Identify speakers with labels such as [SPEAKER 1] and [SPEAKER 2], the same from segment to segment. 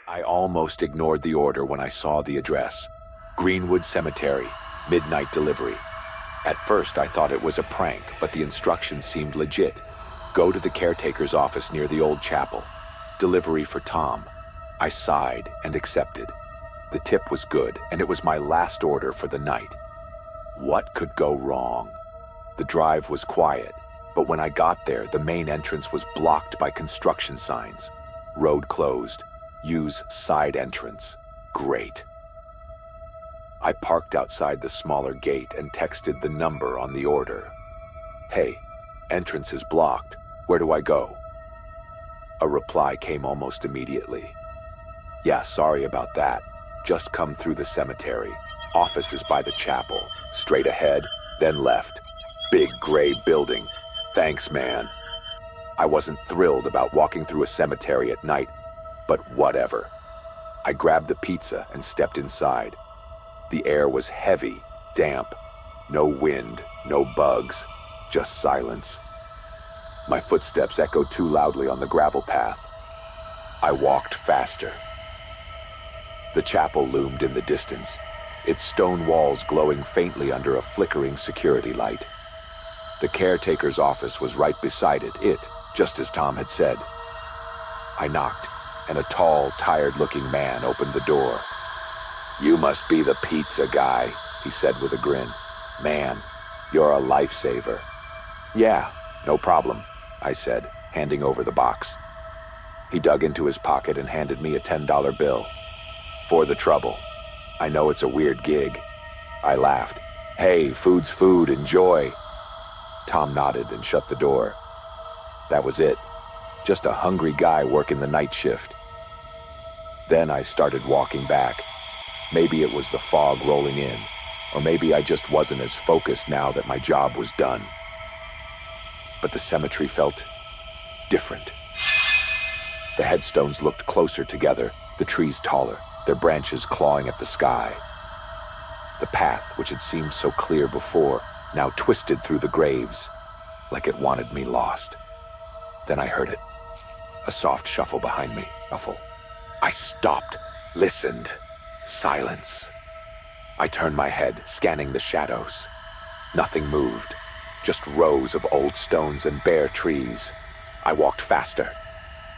[SPEAKER 1] I almost ignored the order when I saw the address. Greenwood Cemetery, midnight delivery. At first, I thought it was a prank, but the instructions seemed legit. Go to the caretaker's office near the old chapel. Delivery for Tom. I sighed and accepted. The tip was good, and it was my last order for the night. What could go wrong? The drive was quiet, but when I got there, the main entrance was blocked by construction signs. Road closed. Use side entrance. Great. I parked outside the smaller gate and texted the number on the order. Hey, entrance is blocked. Where do I go? A reply came almost immediately. Yeah, sorry about that. Just come through the cemetery. Office is by the chapel. Straight ahead, then left. Big gray building. Thanks, man. I wasn't thrilled about walking through a cemetery at night, but whatever. I grabbed the pizza and stepped inside. The air was heavy, damp. No wind, no bugs, just silence. My footsteps echoed too loudly on the gravel path. I walked faster. The chapel loomed in the distance, its stone walls glowing faintly under a flickering security light. The caretaker's office was right beside it, just as Tom had said. I knocked, and a tall, tired-looking man opened the door. You must be the pizza guy, he said with a grin. Man, you're a lifesaver. Yeah, no problem, I said, handing over the box. He dug into his pocket and handed me a $10 bill. For the trouble. I know it's a weird gig. I laughed. Hey, food's food, enjoy. Tom nodded and shut the door. That was it. Just a hungry guy working the night shift. Then I started walking back. Maybe it was the fog rolling in, or maybe I just wasn't as focused now that my job was done. But the cemetery felt different. The headstones looked closer together, the trees taller, their branches clawing at the sky. The path, which had seemed so clear before, now twisted through the graves, like it wanted me lost. Then I heard it. A soft shuffle behind me. Shuffle. I stopped, listened. Silence. I turned my head, scanning the shadows. Nothing moved, just rows of old stones and bare trees. I walked faster.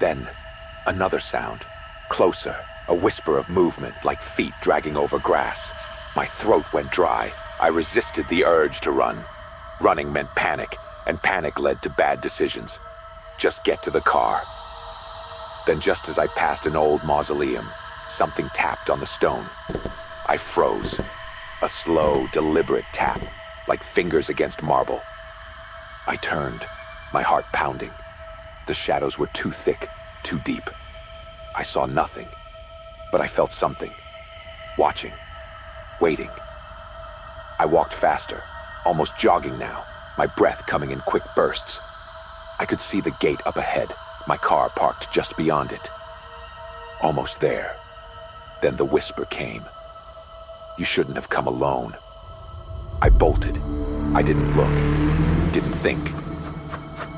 [SPEAKER 1] Then, another sound. Closer, a whisper of movement, like feet dragging over grass. My throat went dry. I resisted the urge to run. Running meant panic, and panic led to bad decisions. Just get to the car. Then just as I passed an old mausoleum, something tapped on the stone. I froze. A slow, deliberate tap, like fingers against marble. I turned, my heart pounding. The shadows were too thick, too deep. I saw nothing, but I felt something. Watching, waiting. I walked faster, almost jogging now, my breath coming in quick bursts. I could see the gate up ahead, my car parked just beyond it. Almost there. Then the whisper came. You shouldn't have come alone. I bolted. I didn't look, didn't think.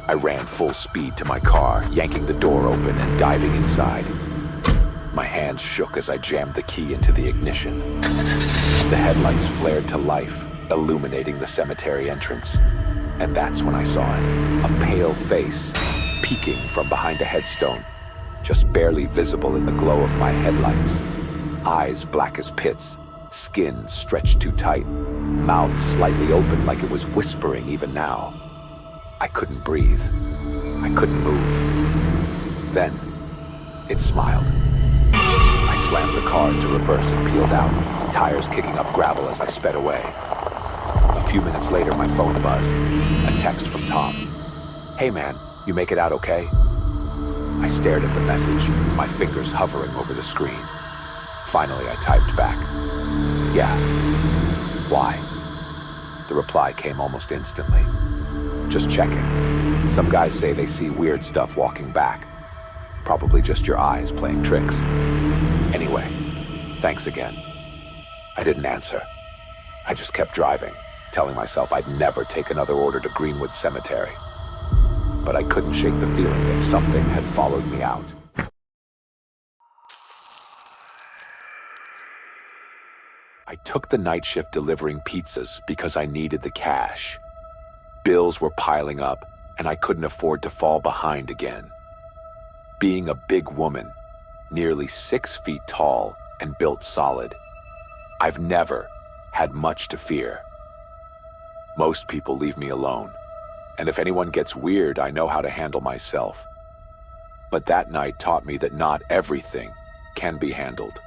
[SPEAKER 1] I ran full speed to my car, yanking the door open and diving inside. My hands shook as I jammed the key into the ignition. The headlights flared to life, illuminating the cemetery entrance. And that's when I saw it, a pale face, peeking from behind a headstone, just barely visible in the glow of my headlights. Eyes black as pits, skin stretched too tight, mouth slightly open like it was whispering even now. I couldn't breathe. I couldn't move. Then, it smiled. I slammed the car into reverse and peeled out, tires kicking up gravel as I sped away. A few minutes later, my phone buzzed. A text from Tom. Hey man, you make it out okay? I stared at the message, my fingers hovering over the screen. Finally, I typed back. Yeah. Why? The reply came almost instantly. Just checking. Some guys say they see weird stuff walking back. Probably just your eyes playing tricks. Anyway, thanks again. I didn't answer. I just kept driving, telling myself I'd never take another order to Greenwood Cemetery. But I couldn't shake the feeling that something had followed me out. I took the night shift delivering pizzas because I needed the cash. Bills were piling up, and I couldn't afford to fall behind again. Being a big woman, nearly 6 feet tall and built solid, I've never had much to fear. Most people leave me alone, and if anyone gets weird, I know how to handle myself. But that night taught me that not everything can be handled.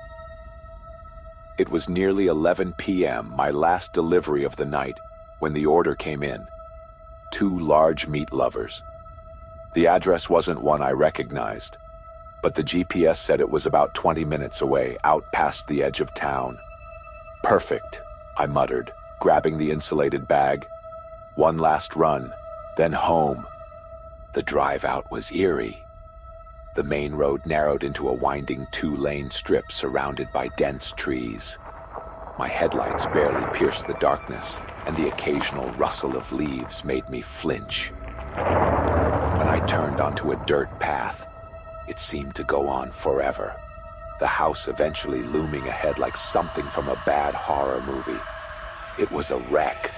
[SPEAKER 1] It was nearly 11 p.m., my last delivery of the night, when the order came in. 2 large meat lovers. The address wasn't one I recognized, but the GPS said it was about 20 minutes away, out past the edge of town. Perfect, I muttered, grabbing the insulated bag. One last run, then home. The drive out was eerie. The main road narrowed into a winding 2-lane strip surrounded by dense trees. My headlights barely pierced the darkness, and the occasional rustle of leaves made me flinch. When I turned onto a dirt path, it seemed to go on forever, the house eventually looming ahead like something from a bad horror movie. It was a wreck.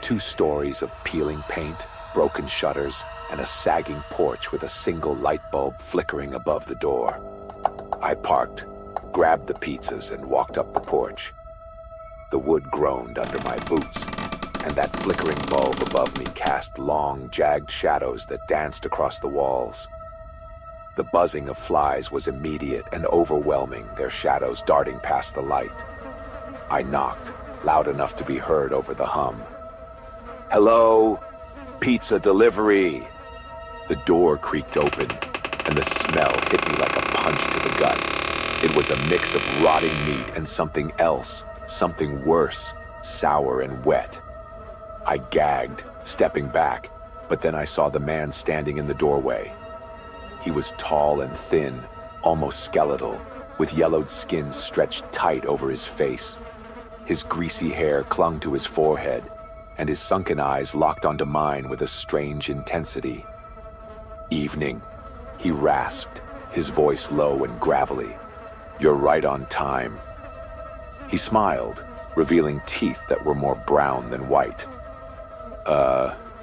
[SPEAKER 1] 2 stories of peeling paint, broken shutters, and a sagging porch with a single light bulb flickering above the door. I parked, grabbed the pizzas, and walked up the porch. The wood groaned under my boots, and that flickering bulb above me cast long, jagged shadows that danced across the walls. The buzzing of flies was immediate and overwhelming, their shadows darting past the light. I knocked, loud enough to be heard over the hum. "Hello? Pizza delivery." The door creaked open, and the smell hit me like a punch to the gut. It was a mix of rotting meat and something else, something worse, sour and wet. I gagged, stepping back, but then I saw the man standing in the doorway. He was tall and thin, almost skeletal, with yellowed skin stretched tight over his face. His greasy hair clung to his forehead, and his sunken eyes locked onto mine with a strange intensity. "Evening," he rasped, his voice low and gravelly. "You're right on time." He smiled, revealing teeth that were more brown than white.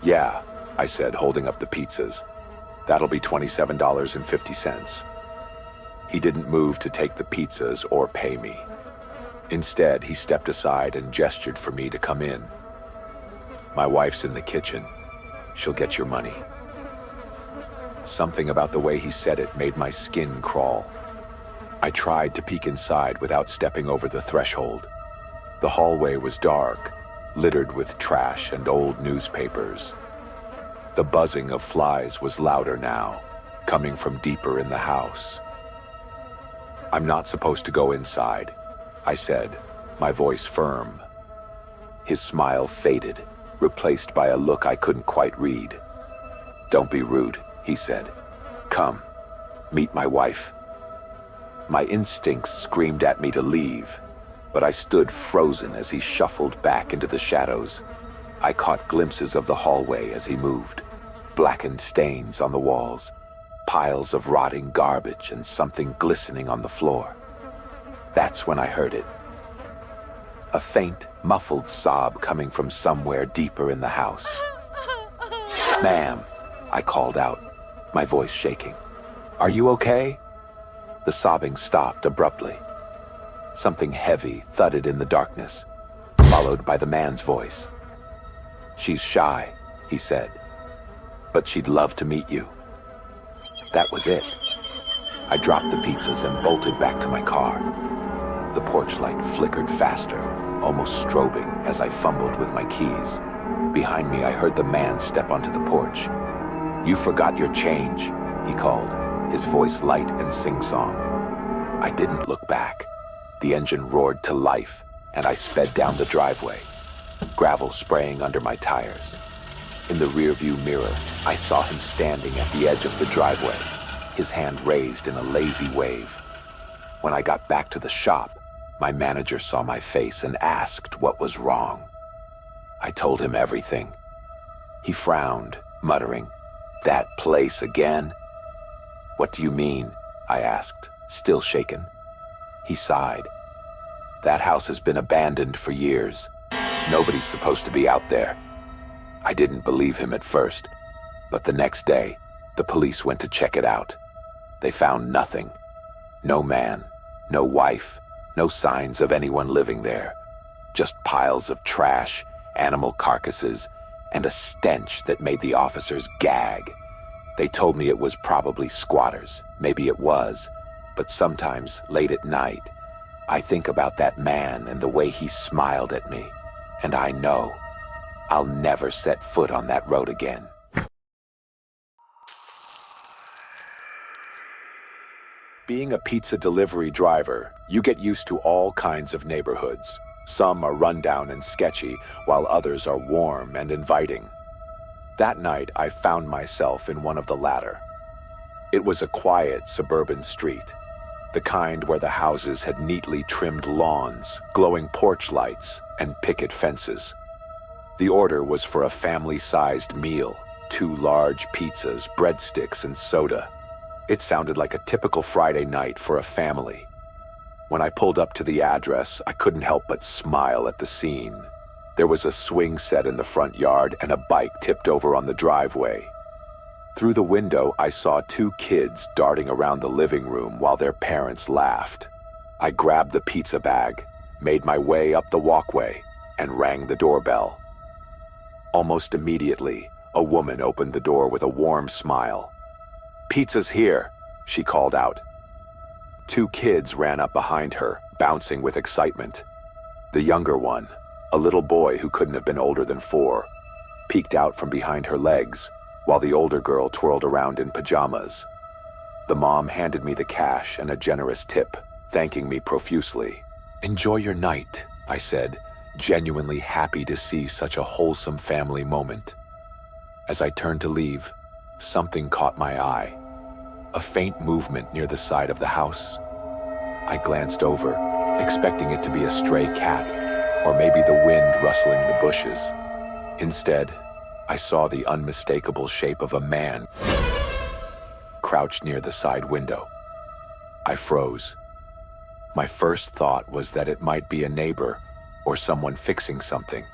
[SPEAKER 1] Yeah, I said, holding up the pizzas. "That'll be $27.50. He didn't move to take the pizzas or pay me. Instead, he stepped aside and gestured for me to come in. "My wife's in the kitchen. She'll get your money." Something about the way he said it made my skin crawl. I tried to peek inside without stepping over the threshold. The hallway was dark, littered with trash and old newspapers. The buzzing of flies was louder now, coming from deeper in the house. "I'm not supposed to go inside," I said, my voice firm. His smile faded, replaced by a look I couldn't quite read. "Don't be rude," he said. "Come, meet my wife." My instincts screamed at me to leave, but I stood frozen as he shuffled back into the shadows. I caught glimpses of the hallway as he moved, blackened stains on the walls, piles of rotting garbage, and something glistening on the floor. That's when I heard it. A faint, muffled sob coming from somewhere deeper in the house. "Ma'am," I called out, my voice shaking. "Are you okay?" The sobbing stopped abruptly. Something heavy thudded in the darkness, followed by the man's voice. "She's shy," he said, "but she'd love to meet you." That was it. I dropped the pizzas and bolted back to my car. The porch light flickered faster, almost strobing as I fumbled with my keys. Behind me, I heard the man step onto the porch. "You forgot your change," he called, his voice light and sing-song. I didn't look back. The engine roared to life, and I sped down the driveway, gravel spraying under my tires. In the rearview mirror, I saw him standing at the edge of the driveway, his hand raised in a lazy wave. When I got back to the shop, my manager saw my face and asked what was wrong. I told him everything. He frowned, muttering, "That place again?" "What do you mean?" I asked, still shaken. He sighed. That house has been abandoned for years. Nobody's supposed to be out there. I didn't believe him at first, but the next day, the police went to check it out. They found nothing. No man, no wife, no signs of anyone living there. Just piles of trash, animal carcasses, and a stench that made the officers gag. They told me it was probably squatters. Maybe it was, but sometimes, late at night, I think about that man and the way he smiled at me, and I know I'll never set foot on that road again. Being a pizza delivery driver, you get used to all kinds of neighborhoods. Some are rundown and sketchy, while others are warm and inviting. That night, I found myself in one of the latter. It was a quiet suburban street, the kind where the houses had neatly trimmed lawns, glowing porch lights, and picket fences. The order was for a family-sized meal, 2 large pizzas, breadsticks, and soda. It sounded like a typical Friday night for a family. When I pulled up to the address, I couldn't help but smile at the scene. There was a swing set in the front yard and a bike tipped over on the driveway. Through the window, I saw 2 kids darting around the living room while their parents laughed. I grabbed the pizza bag, made my way up the walkway, and rang the doorbell. Almost immediately, a woman opened the door with a warm smile. "Pizza's here," she called out. 2 kids ran up behind her, bouncing with excitement. The younger one, a little boy who couldn't have been older than 4, peeked out from behind her legs, while the older girl twirled around in pajamas. The mom handed me the cash and a generous tip, thanking me profusely. "Enjoy your night," I said, genuinely happy to see such a wholesome family moment. As I turned to leave, something caught my eye. A faint movement near the side of the house. I glanced over, expecting it to be a stray cat, or maybe the wind rustling the bushes. Instead, I saw the unmistakable shape of a man crouched near the side window. I froze. My first thought was that it might be a neighbor or someone fixing something.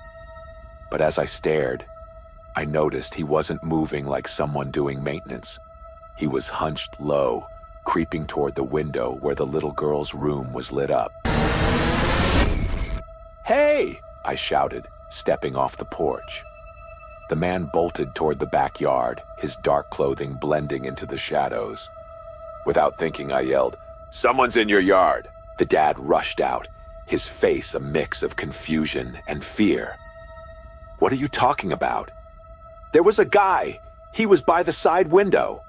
[SPEAKER 1] But as I stared, I noticed he wasn't moving like someone doing maintenance. He was hunched low, creeping toward the window where the little girl's room was lit up. "Hey!" I shouted, stepping off the porch. The man bolted toward the backyard, his dark clothing blending into the shadows. Without thinking, I yelled, "Someone's in your yard!" The dad rushed out, his face a mix of confusion and fear. "What are you talking about?" "There was a guy. He was by the side window."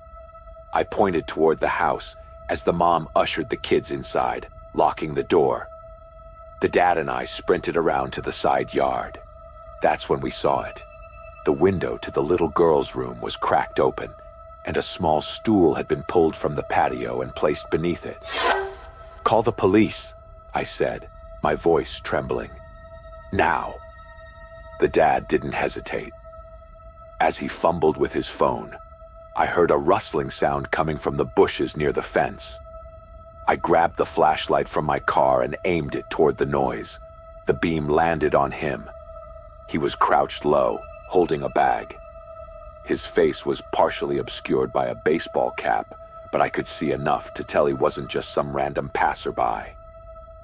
[SPEAKER 1] I pointed toward the house as the mom ushered the kids inside, locking the door. The dad and I sprinted around to the side yard. That's when we saw it. The window to the little girl's room was cracked open, and a small stool had been pulled from the patio and placed beneath it. "Call the police," I said, my voice trembling. "Now." The dad didn't hesitate. As he fumbled with his phone, I heard a rustling sound coming from the bushes near the fence. I grabbed the flashlight from my car and aimed it toward the noise. The beam landed on him. He was crouched low, holding a bag. His face was partially obscured by a baseball cap, but I could see enough to tell he wasn't just some random passerby.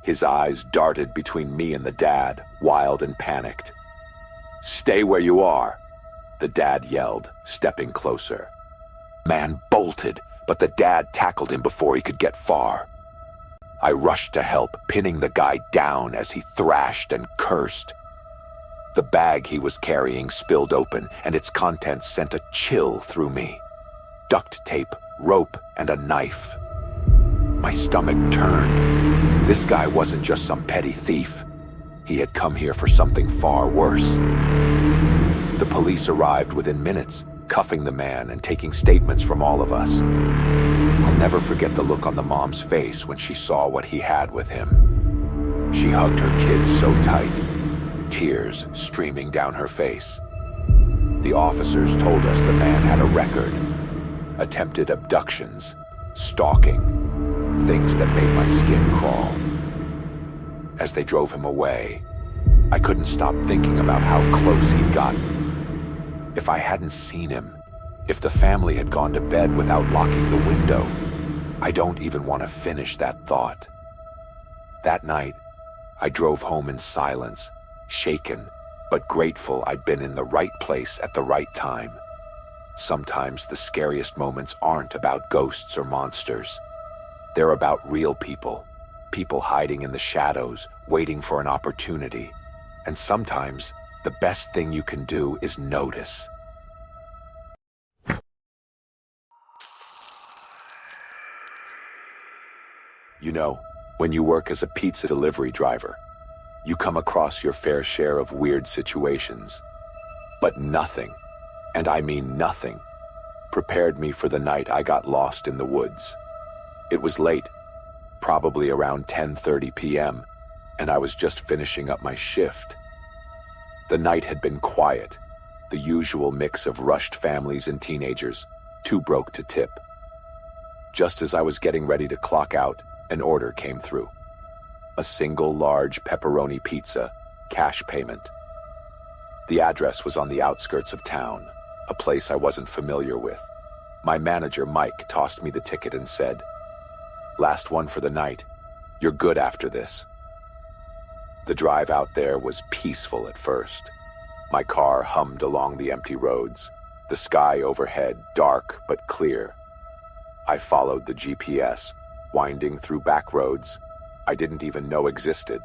[SPEAKER 1] His eyes darted between me and the dad, wild and panicked. "Stay where you are," the dad yelled, stepping closer. Man bolted, but the dad tackled him before he could get far. I rushed to help, pinning the guy down as he thrashed and cursed. The bag he was carrying spilled open, and its contents sent a chill through me. Duct tape, rope, and a knife. My stomach turned. This guy wasn't just some petty thief. He had come here for something far worse. The police arrived within minutes, cuffing the man and taking statements from all of us. I'll never forget the look on the mom's face when she saw what he had with him. She hugged her kids so tight, tears streaming down her face. The officers told us the man had a record. Attempted abductions, stalking, things that made my skin crawl. as they drove him away, I couldn't stop thinking about how close he'd gotten. If I hadn't seen him, if the family had gone to bed without locking the window, I don't even want to finish that thought. That night, I drove home in silence, shaken, but grateful I'd been in the right place at the right time. Sometimes the scariest moments aren't about ghosts or monsters. They're about real people, people hiding in the shadows, waiting for an opportunity. And sometimes, the best thing you can do is notice. You know, when you work as a pizza delivery driver, you come across your fair share of weird situations. But nothing, and I mean nothing, prepared me for the night I got lost in the woods. It was late, probably around 10:30 p.m., and I was just finishing up my shift. The night had been quiet, the usual mix of rushed families and teenagers, too broke to tip. Just as I was getting ready to clock out, an order came through. A single large pepperoni pizza, cash payment. The address was on the outskirts of town, a place I wasn't familiar with. My manager, Mike, tossed me the ticket and said, "Last one for the night. You're good after this." The drive out there was peaceful at first. My car hummed along the empty roads, the sky overhead dark but clear. I followed the GPS, winding through back roads I didn't even know existed.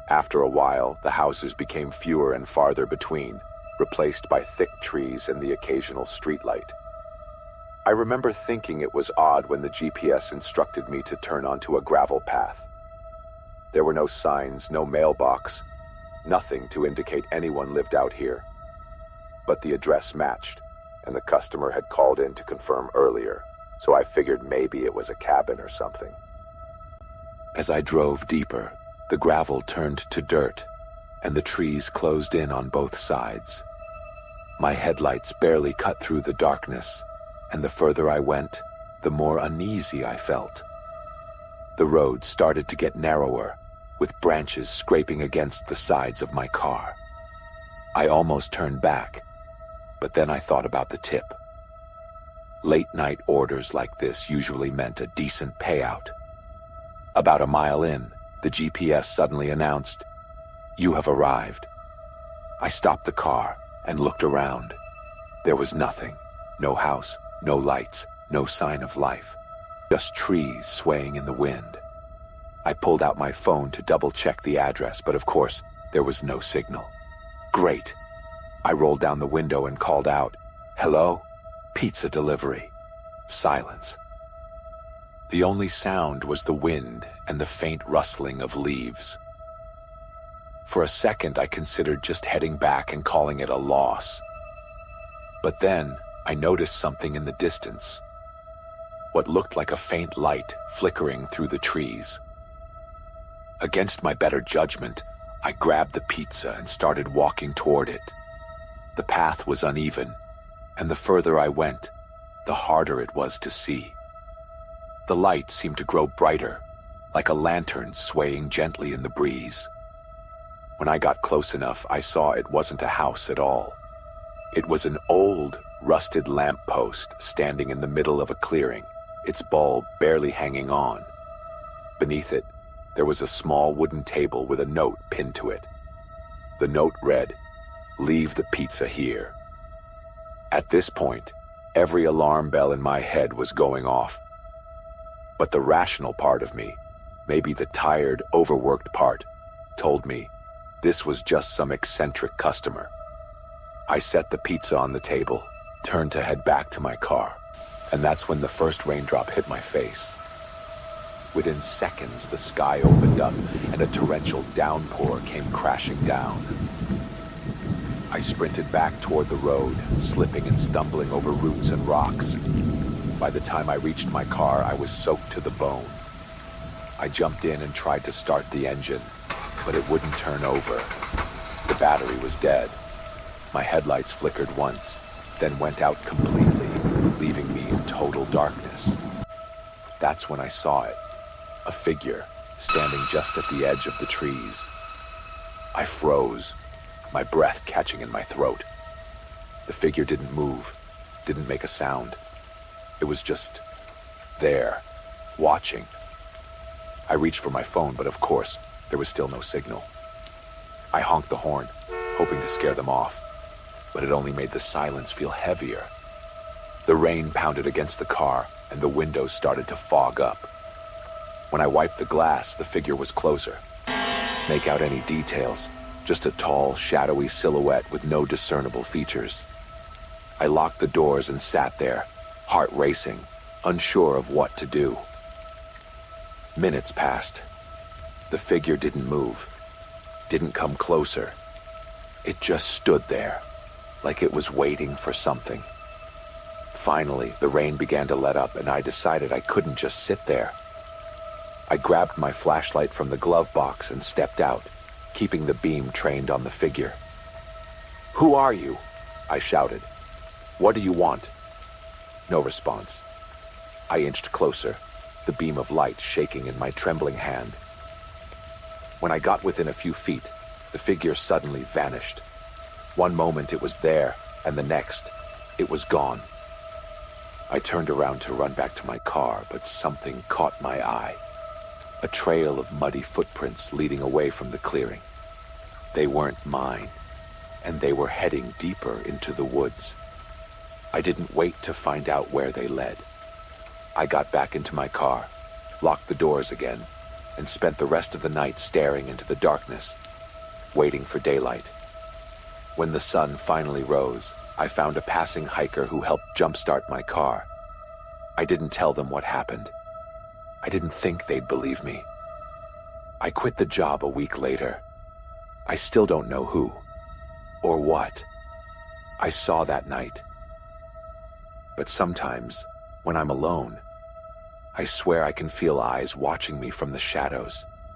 [SPEAKER 1] After a while, the houses became fewer and farther between, replaced by thick trees and the occasional streetlight. I remember thinking it was odd when the GPS instructed me to turn onto a gravel path. There were no signs, no mailbox, nothing to indicate anyone lived out here. But the address matched, and the customer had called in to confirm earlier, so I figured maybe it was a cabin or something. As I drove deeper, the gravel turned to dirt, and the trees closed in on both sides. My headlights barely cut through the darkness, and the further I went, the more uneasy I felt. The road started to get narrower, with branches scraping against the sides of my car. I almost turned back, but then I thought about the tip. Late-night orders like this usually meant a decent payout. About a mile in, the GPS suddenly announced, "You have arrived." I stopped the car and looked around. There was nothing. No house, no lights, no sign of life. Just trees swaying in the wind. I pulled out my phone to double-check the address, but of course, there was no signal. Great. I rolled down the window and called out, "Hello? Pizza delivery." Silence. The only sound was the wind and the faint rustling of leaves. For a second, I considered just heading back and calling it a loss. But then, I noticed something in the distance. What looked like a faint light flickering through the trees. Against my better judgment, I grabbed the pizza and started walking toward it. The path was uneven, and the further I went, the harder it was to see. The light seemed to grow brighter, like a lantern swaying gently in the breeze. When I got close enough, I saw it wasn't a house at all. It was an old, rusted lamppost standing in the middle of a clearing, its bulb barely hanging on. Beneath it, there was a small wooden table with a note pinned to it. The note read, "Leave the pizza here." At this point, every alarm bell in my head was going off. But the rational part of me, maybe the tired, overworked part, told me this was just some eccentric customer. I set the pizza on the table, turned to head back to my car, and that's when the first raindrop hit my face. Within seconds, the sky opened up and a torrential downpour came crashing down. I sprinted back toward the road, slipping and stumbling over roots and rocks. By the time I reached my car, I was soaked to the bone. I jumped in and tried to start the engine, but it wouldn't turn over. The battery was dead. My headlights flickered once, then went out completely, leaving me in total darkness. That's when I saw it. A figure, standing just at the edge of the trees. I froze, my breath catching in my throat. The figure didn't move, didn't make a sound. It was just there, watching. I reached for my phone, but of course, there was still no signal. I honked the horn, hoping to scare them off, but it only made the silence feel heavier. The rain pounded against the car, and the windows started to fog up. When I wiped the glass, the figure was closer. Make out any details, just a tall, shadowy silhouette with no discernible features. I locked the doors and sat there, heart racing, unsure of what to do. Minutes passed. The figure didn't move, didn't come closer. It just stood there, like it was waiting for something. Finally, the rain began to let up, and I decided I couldn't just sit there. I grabbed my flashlight from the glove box and stepped out, keeping the beam trained on the figure. "Who are you?" I shouted. "What do you want?" No response. I inched closer, the beam of light shaking in my trembling hand. When I got within a few feet, the figure suddenly vanished. One moment it was there, and the next, it was gone. I turned around to run back to my car, but something caught my eye. A trail of muddy footprints leading away from the clearing. They weren't mine, and they were heading deeper into the woods. I didn't wait to find out where they led. I got back into my car, locked the doors again, and spent the rest of the night staring into the darkness, waiting for daylight. When the sun finally rose, I found a passing hiker who helped jumpstart my car. I didn't tell them what happened. I didn't think they'd believe me. I quit the job a week later. I still don't know who or what I saw that night. But sometimes, when I'm alone, I swear I can feel eyes watching me from the shadows.